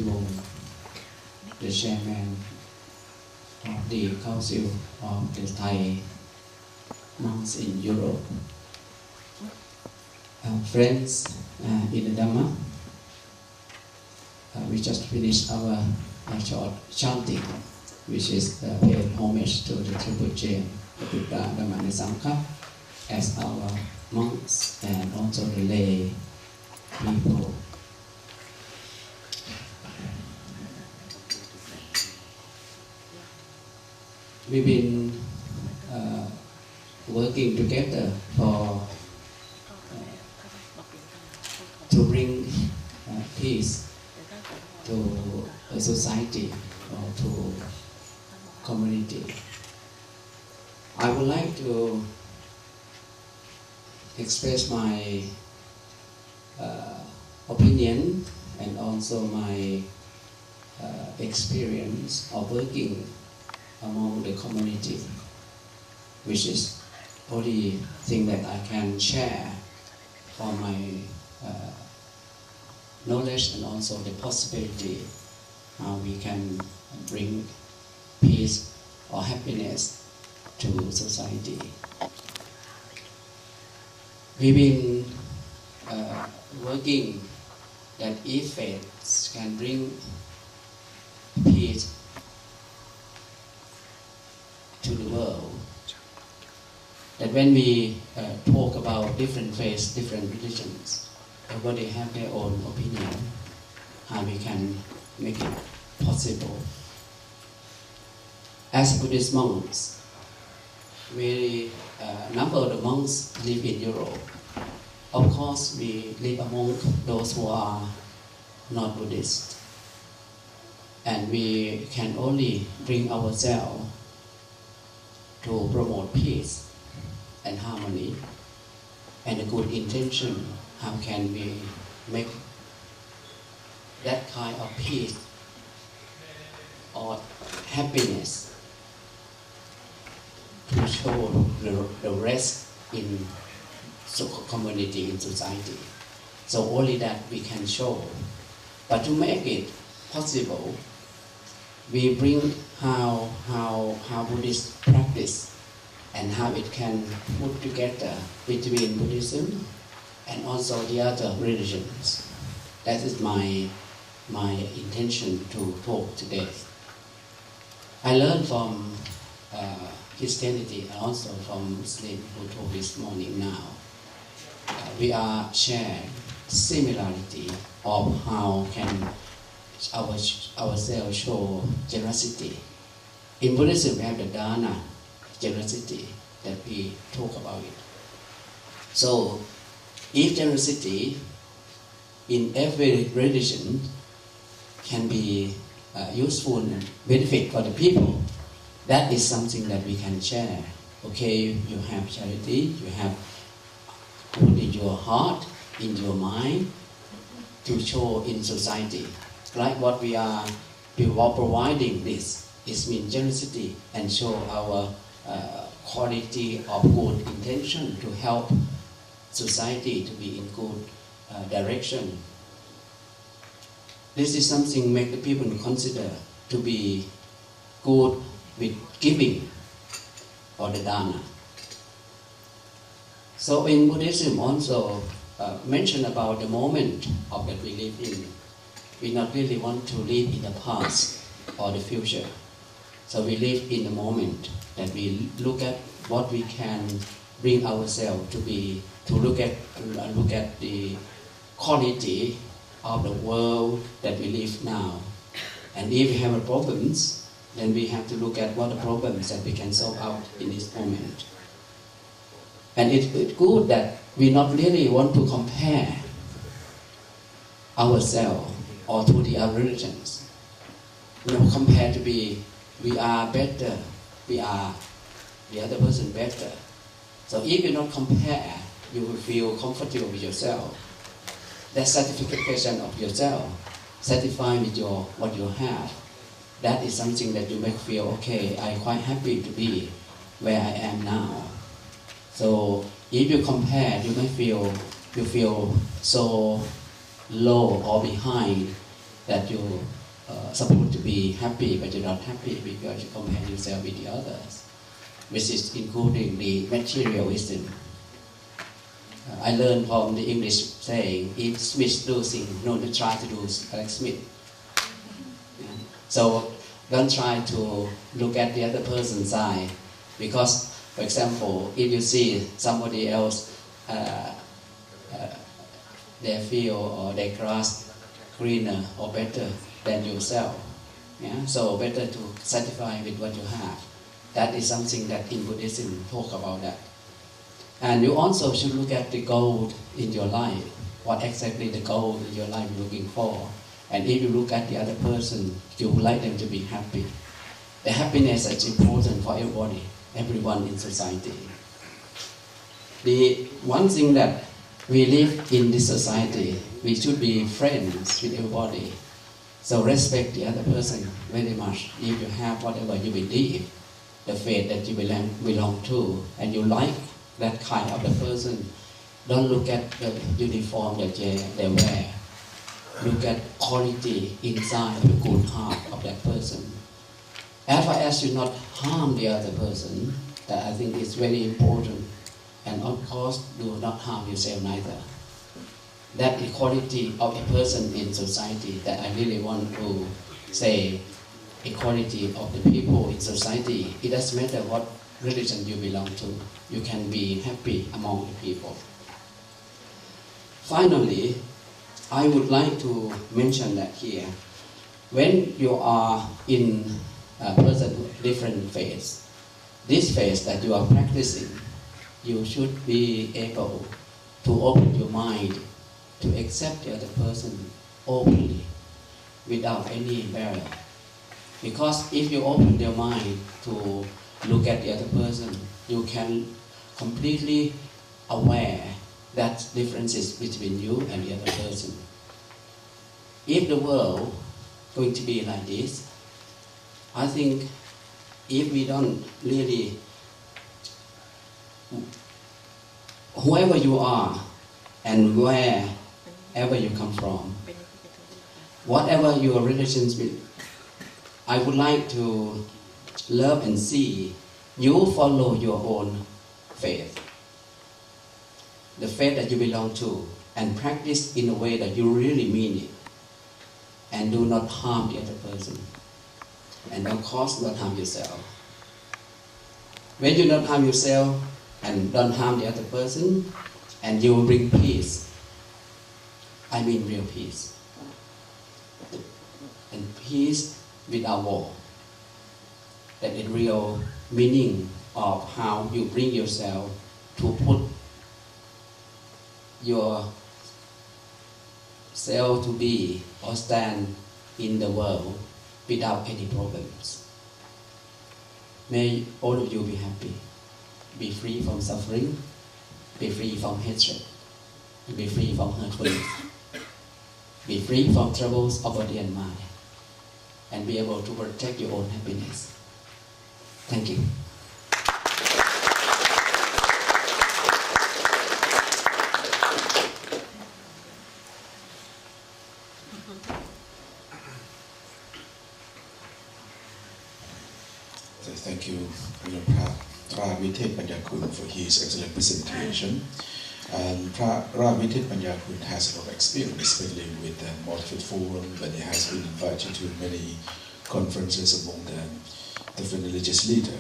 Wong, the chairman of the Council of the Thai monks in Europe. Friends in the Dhamma, we just finished our short chanting, which is paid homage to the Triple Chain, the Buddha, Dhamma, and Sangha, as our monks and also the lay people. We've been working together to bring peace to a society or to community. I would like to express my opinion and also my experience of working among the community, which is only thing that I can share from my knowledge and also the possibility how we can bring peace or happiness to society. We've been working that if faith can bring peace to the world, that when we talk about different faiths, different religions, everybody have their own opinion, how we can make it possible. As Buddhist monks, we number of the monks live in Europe. Of course, we live among those who are not Buddhist, and we can only bring ourselves to promote peace and harmony and a good intention. How can we make that kind of peace or happiness to show the rest in community, in society? So only that we can show. But to make it possible, we bring how Buddhists practice and how it can put together between Buddhism and also the other religions. That is my intention to talk today. I learned from Christianity and also from Muslim who talk this morning now. We are sharing similarity of how can ourselves show generosity. In Buddhism, we have the dana, generosity, that we talk about it. So, if generosity in every religion can be useful and benefit for the people, that is something that we can share. Okay, you have charity, you have put in your heart, in your mind, to show in society. Like what we are providing this is mean generosity and show our quality of good intention to help society to be in good direction. This is something make the people consider to be good with giving or the dana. So in Buddhism also mention about the moment of that we live in. We not really want to live in the past or the future. So we live in the moment, that we look at what we can bring ourselves to look at the quality of the world that we live now. And if we have problems, then we have to look at what the problems that we can solve out in this moment. And it's good that we not really want to compare ourselves or to the other religions. Compare to be, we are better, we are the other person better. So if you not compare, you will feel comfortable with yourself. That satisfaction of yourself, satisfied with what you have, that is something that you make feel, okay, I'm quite happy to be where I am now. So if you compare, you feel so low or behind that you supposed to be happy but you're not happy because you compare yourself with the others, which is including the material wisdom. I learned from the English saying, if Smith losing, no, try to do like Smith. So don't try to look at the other person's side, because, for example, if you see somebody else, their field or their grass greener or better than yourself, yeah? So better to satisfy with what you have. That is something that in Buddhism talk about that. And you also should look at the goal in your life. What exactly the goal in your life you're looking for. And if you look at the other person, you would like them to be happy. The happiness is important for everybody, everyone in society. The one thing that we live in this society, we should be friends with everybody. So respect the other person very much. If you have whatever you believe, the faith that you belong to, and you like that kind of the person, don't look at the uniform that they wear. Look at quality inside of the good heart of that person. As far as you not harm the other person, that I think is very important. And of course, do not harm yourself neither. That equality of a person in society that I really want to say, equality of the people in society. It doesn't matter what religion you belong to. You can be happy among the people. Finally, I would like to mention that here, when you are in a person different phase, this phase that you are practicing, you should be able to open your mind to accept the other person openly, without any barrier. Because if you open your mind to look at the other person, you can completely aware that differences between you and the other person. If the world going to be like this, I think if we don't really, whoever you are and wherever you come from, whatever your relations with, I would like to love and see you follow your own faith, the faith that you belong to, and practice in a way that you really mean it, and do not harm the other person, and of course not harm yourself. When you don't harm yourself and don't harm the other person, and you will bring peace, I mean real peace, and peace without war. That is real meaning of how you bring yourself to put yourself to be or stand in the world without any problems. May all of you be happy, be free from suffering, be free from hatred, be free from hurtfulness, be free from troubles of body and mind, and be able to protect your own happiness. Thank you. Thank you, Phra Withetpanyakhun, for his excellent presentation. And Phra Withetpanyakhun has a lot of experience, especially with the multiple forum, when he has been invited to many conferences among the different religious leaders.